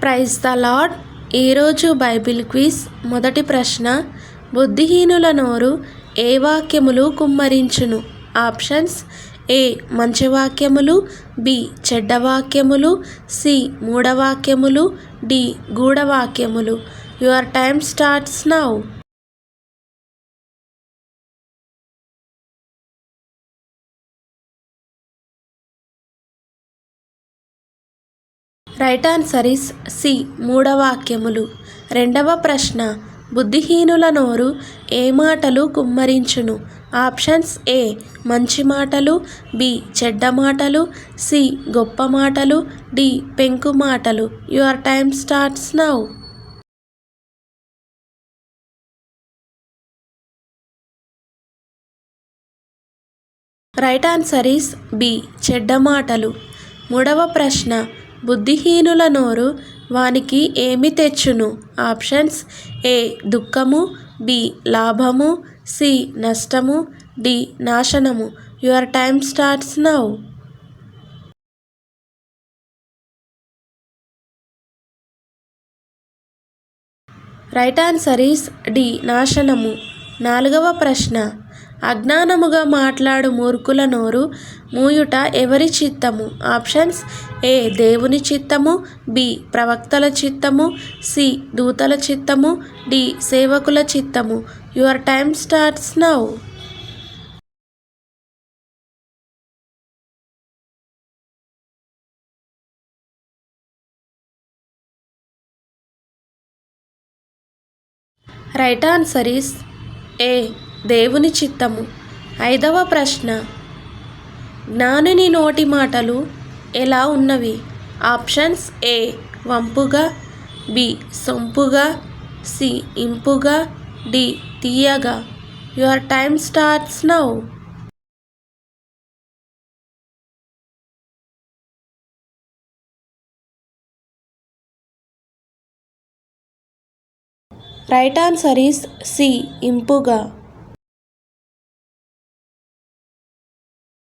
Praise the lord. ఈరోజు bible quiz. మొదటి ప్రశ్న, బుద్ధిహీనుల నోరు ఏ వాక్యములు కుమ్మరించును? ఆప్షన్స్: ఏ మంచి వాక్యములు, బి చెడ్డ వాక్యములు, సి మూఢవాక్యములు, డి గూఢవాక్యములు. Your time starts now. Right answer is C మూఢవాక్యములు. రెండవ ప్రశ్న, బుద్ధిహీనుల నోరు ఏ మాటలు కుమ్మరించును? ఆప్షన్స్: ఏ మంచి మాటలు, బి చెడ్డ మాటలు, సి గొప్ప మాటలు, డి పెంకు మాటలు. Your time starts now. Right answer is B చెడ్డ మాటలు. మూడవ ప్రశ్న, బుద్ధిహీనుల నోరు వానికి ఏమి తెచ్చును? ఆప్షన్స్: ఏ దుఃఖము, బి లాభము, సి నష్టము, డి నాశనము. Your time starts now. Right answer is D నాశనము. నాలుగవ ప్రశ్న, అజ్ఞానముగా మాట్లాడు మూర్ఖుల నోరు మూయుట ఎవరి చిత్తము? ఆప్షన్స్: ఏ దేవుని చిత్తము, బి ప్రవక్తల చిత్తము, సి దూతల చిత్తము, డి సేవకుల చిత్తము. Your time starts now. Right answer is A దేవుని చిత్తము. ఐదవ ప్రశ్న, జ్ఞానుని నోటి మాటలు ఎలా ఉన్నవి? ఆప్షన్స్: ఏ వంపుగా, బి సొంపుగా, సి ఇంపుగా, డి తీయగా. Your time starts now. Right answer is C ఇంపుగా.